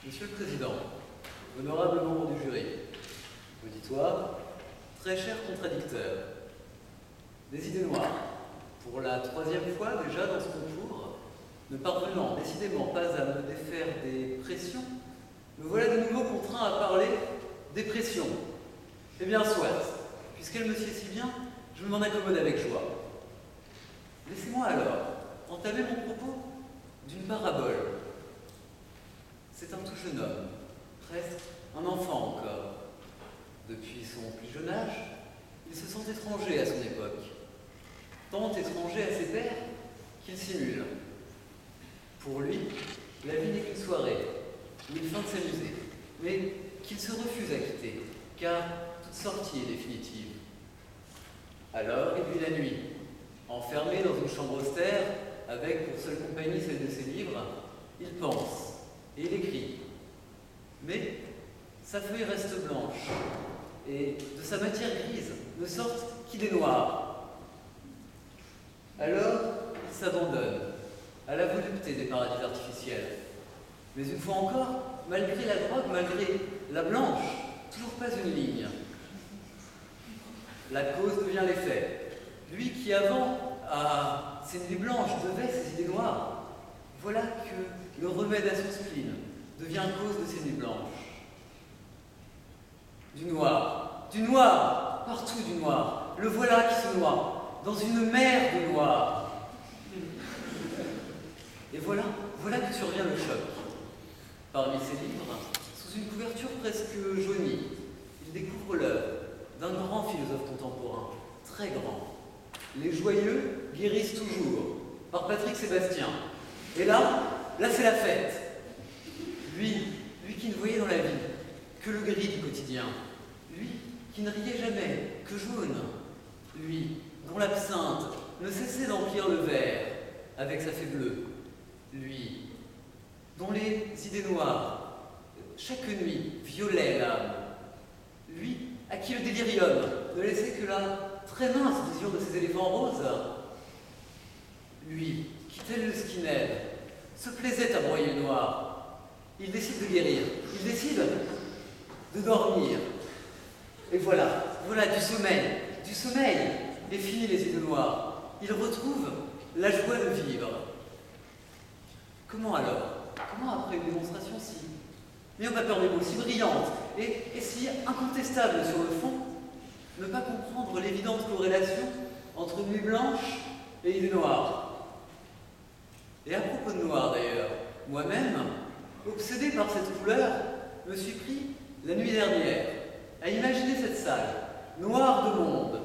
Monsieur le Président, honorable membre du jury, auditoire, très cher contradicteur, des idées noires, pour la troisième fois déjà dans ce concours, ne parvenant décidément pas à me défaire des pressions, me voilà de nouveau contraint à parler des pressions. Eh bien, soit, puisqu'elle me sied si bien, je m'en accommode avec joie. Laissez-moi alors entamer mon propos d'une parabole. C'est un tout jeune homme, presque un enfant encore. Depuis son plus jeune âge, il se sent étranger à son époque, tant étranger à ses pairs qu'il simule. Pour lui, la vie n'est qu'une soirée, où il feint de s'amuser, mais qu'il se refuse à quitter, car toute sortie est définitive. Alors il vit la nuit, enfermé dans une chambre austère, avec pour seule compagnie celle de ses livres, il pense et il écrit. Mais sa feuille reste blanche, et de sa matière grise ne sortent qu'idées noires. Alors il s'abandonne à la volupté des paradis artificiels. Mais une fois encore, malgré la drogue, malgré la blanche, toujours pas une ligne. La cause devient l'effet. Lui qui avant, à ses nuits blanches, devait ses idées noires, voilà que le remède à son spleen devient cause de ses nuits blanches. Du noir, partout du noir, le voilà qui se noie, dans une mer de noir. Et voilà que survient le choc. Parmi ses livres, sous une couverture presque jaunie, il découvre l'œuvre d'un grand philosophe contemporain, très grand. Les joyeux guérissent toujours, par Patrick Sébastien. Et là c'est la fête. Lui qui ne voyait dans la vie que le gris du quotidien. Lui qui ne riait jamais que jaune. Lui dont l'absinthe ne cessait d'emplir le verre avec sa fée bleue. Lui dont les idées noires, chaque nuit, violaient l'âme. Lui à qui le délirium ne laissait que la très mince vision de ses éléphants roses. Lui qui, tel le skinhead, se plaisait à broyer le noir. Il décide de guérir, il décide de dormir. Et voilà du sommeil, et fini les idées noires. Il retrouve la joie de vivre. Comment alors? Comment après une démonstration si, n'ayant pas peur des mots, si brillante et si incontestable sur le fond, ne pas comprendre l'évidente corrélation entre nuit blanche et idées noires? Et à propos de noir d'ailleurs, moi-même, obsédé par cette couleur, me suis pris, la nuit dernière, à imaginer cette salle, noire de monde.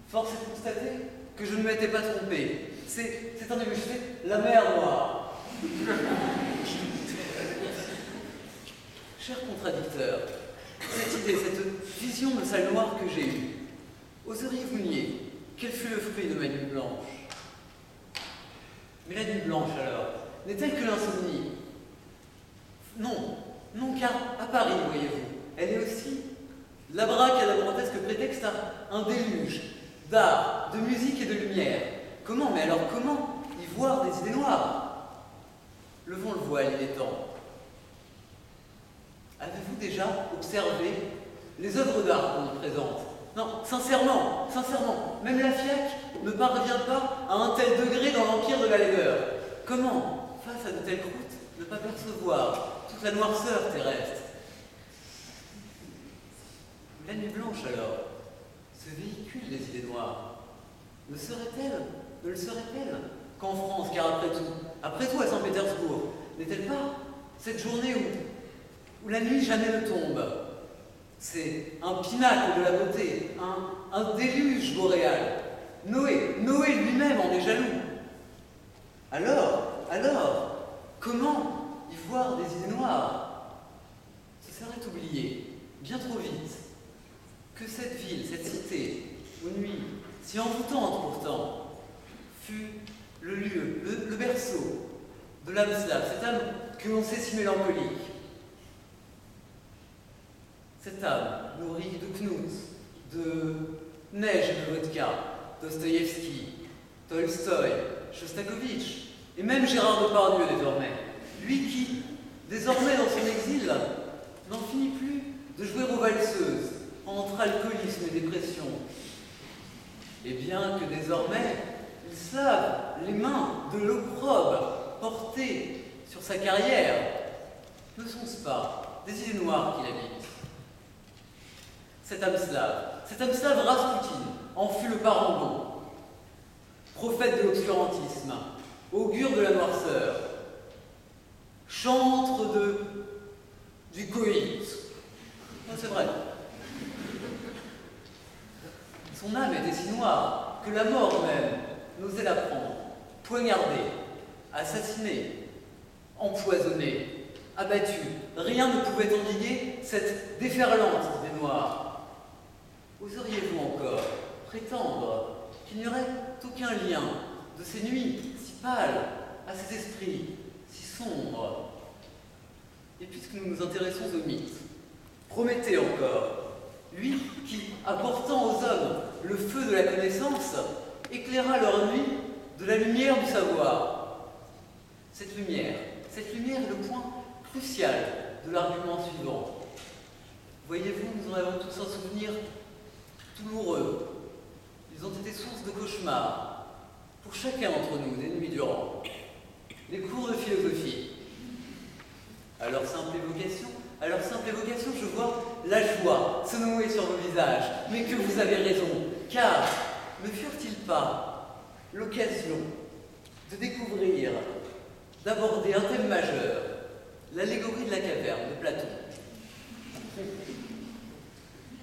Force est de constater que je ne m'étais pas trompé. C'est un début, c'est la mer noire. Cher contradicteur, cette idée, cette vision de salle noire que j'ai eue, oseriez-vous nier quel fut le fruit de ma nuit blanche? Mais la nuit blanche alors, n'est-elle que l'insomnie? Non, car à Paris, voyez-vous, elle est aussi l'abracadabrantesque prétexte à un déluge d'art, de musique et de lumière. Comment y voir des idées noires? Levons le voile, il est temps. Avez-vous déjà observé les œuvres d'art qu'on y présente? Non, sincèrement, même la FIAC ne parvient pas à un tel degré dans l'empire de la laideur. Comment, face à de telles croûtes, ne pas percevoir toute la noirceur terrestre? La nuit blanche alors, ce véhicule des idées noires, ne le serait-elle qu'en France, car après tout à Saint-Pétersbourg, n'est-elle pas cette journée où la nuit jamais ne tombe? C'est un pinacle de la beauté, un déluge boréal. Noé lui-même en est jaloux. Alors, comment y voir des idées noires? Ce serait oublier, bien trop vite, que cette ville, cette cité, aux nuits, si envoûtante pourtant, fut le lieu, le berceau de l'âme slave, cette âme que l'on sait si mélancolique. Cette âme nourrie de knut, de neige et de vodka, Dostoïevski, Tolstoï, Shostakovich, et même Gérard Depardieu désormais. Lui qui, désormais dans son il n'en finit plus de jouer aux valseuses entre alcoolisme et dépression. Et bien que désormais, il se lave les mains de l'opprobre porté sur sa carrière, ne sont-ce pas des idées noires qui l'habitent? Cet âme slave Rasputin, en fut le parangon. Prophète de l'obscurantisme, augure de la noirceur, chantre du coït. C'est vrai. Son âme était si noire que la mort même n'osait la prendre. Poignardé, assassiné, empoisonné, abattu, rien ne pouvait endiguer cette déferlante des noirs. Oseriez-vous encore prétendre qu'il n'y aurait aucun lien de ces nuits si pâles à ces esprits si sombres? Et puisque nous nous intéressons aux mythes, Prométhée encore, lui qui, apportant aux hommes le feu de la connaissance, éclaira leur nuit de la lumière du savoir. Cette lumière est le point crucial de l'argument suivant. Voyez-vous, nous en avons tous un souvenir douloureux. Ils ont été source de cauchemars pour chacun d'entre nous des nuits durant. Les cours de philosophie. À leur simple évocation, je vois la joie se nouer sur vos visages. Mais que vous avez raison, car ne furent-ils pas l'occasion de découvrir, d'aborder un thème majeur, l'allégorie de la caverne de Platon?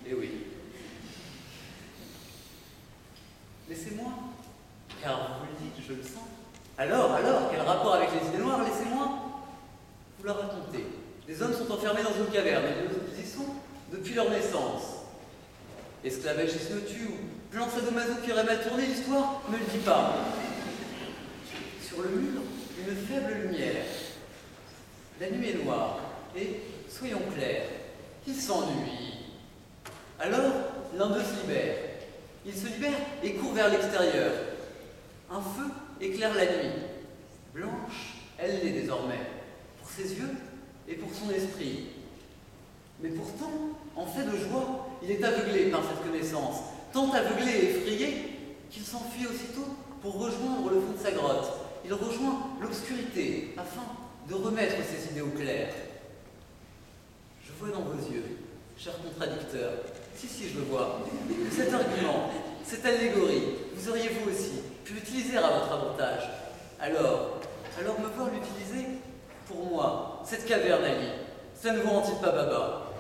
Eh oui. Laissez-moi, car vous le dites, je le sens. Alors, quel rapport avec les idées noires? Laissez-moi vous la raconter. Les hommes sont enfermés dans une caverne et nous y sont depuis leur naissance. Esclavagisme tue ou plan sadomaso qui aurait mal tourné, l'histoire ne le dit pas. Sur le mur, une faible lumière. La nuit est noire et, soyons clairs, il s'ennuie. Alors, l'un d'eux se libère. Il se libère et court vers l'extérieur. Un feu éclaire la nuit. Blanche, elle l'est désormais, pour ses yeux et pour son esprit. Mais pourtant, en fait de joie, il est aveuglé par cette connaissance, tant aveuglé et effrayé qu'il s'enfuit aussitôt pour rejoindre le fond de sa grotte. Il rejoint l'obscurité afin de remettre ses idées au clair. Je vois dans vos yeux, chers contradicteurs, si, je le vois, que cet argument, cette allégorie, vous auriez vous aussi pu l'utiliser à votre avantage. Alors me voir l'utiliser, pour moi, cette caverne à lit, ça ne vous rend-il pas baba?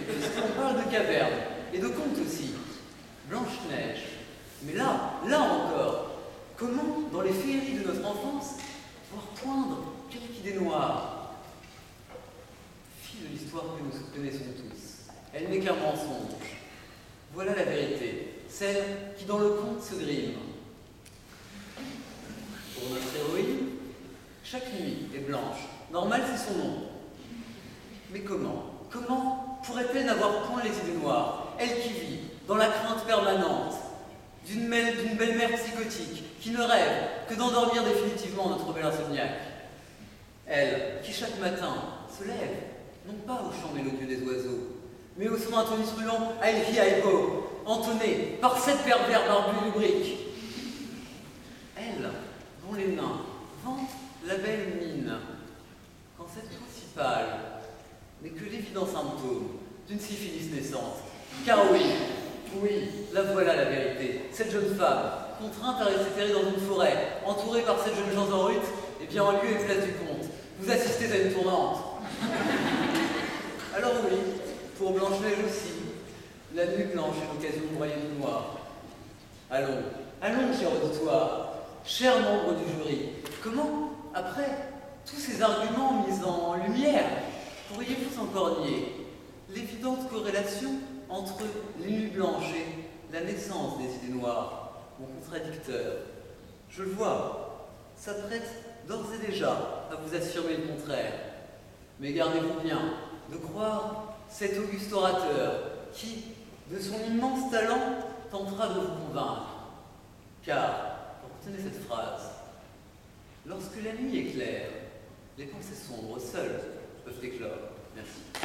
Puisqu'on parle de caverne, et de contes aussi, Blanche-Neige. Mais là encore, comment, dans les féeries de notre enfance, voir poindre quelque idée noire? Fille de l'histoire que nous connaissons tous, elle n'est qu'un mensonge. Voilà la vérité, celle qui dans le conte se grime. Pour notre héroïne, chaque nuit est blanche. Normal, c'est son nom. Mais comment pourrait-elle n'avoir point les idées noires? Elle qui vit dans la crainte permanente d'une belle-mère psychotique qui ne rêve que d'endormir définitivement notre bel insomniaque. Elle qui chaque matin se lève, non pas au chant mélodieux des oiseaux, mais au son d'un tonitruant Aïe Aïko, entonné par cette pervers barbu lubrique. Elle, dont les nains vantent la belle mine, quand cette peau si pâle n'est que l'évident symptôme d'une syphilis naissante. Car oui, la voilà la vérité. Cette jeune femme, contrainte à rester terrée dans une forêt, entourée par ces jeunes gens en rut, eh bien en lieu et place du conte, vous assistez à une tournante. Alors oui, pour Blanche-Neige aussi, la nuit blanche est l'occasion de broyer du noir. Allons, cher auditoire, chers membres du jury, comment, après tous ces arguments mis en lumière, pourriez-vous encore nier l'évidente corrélation entre les nuits blanches et la naissance des idées noires? Mon contradicteur, je le vois, s'apprête d'ores et déjà à vous affirmer le contraire. Mais gardez-vous bien de croire cet auguste orateur qui, de son immense talent, tentera de vous convaincre. Car, retenez cette phrase, lorsque la nuit est claire, les pensées sombres seules peuvent éclore. Merci.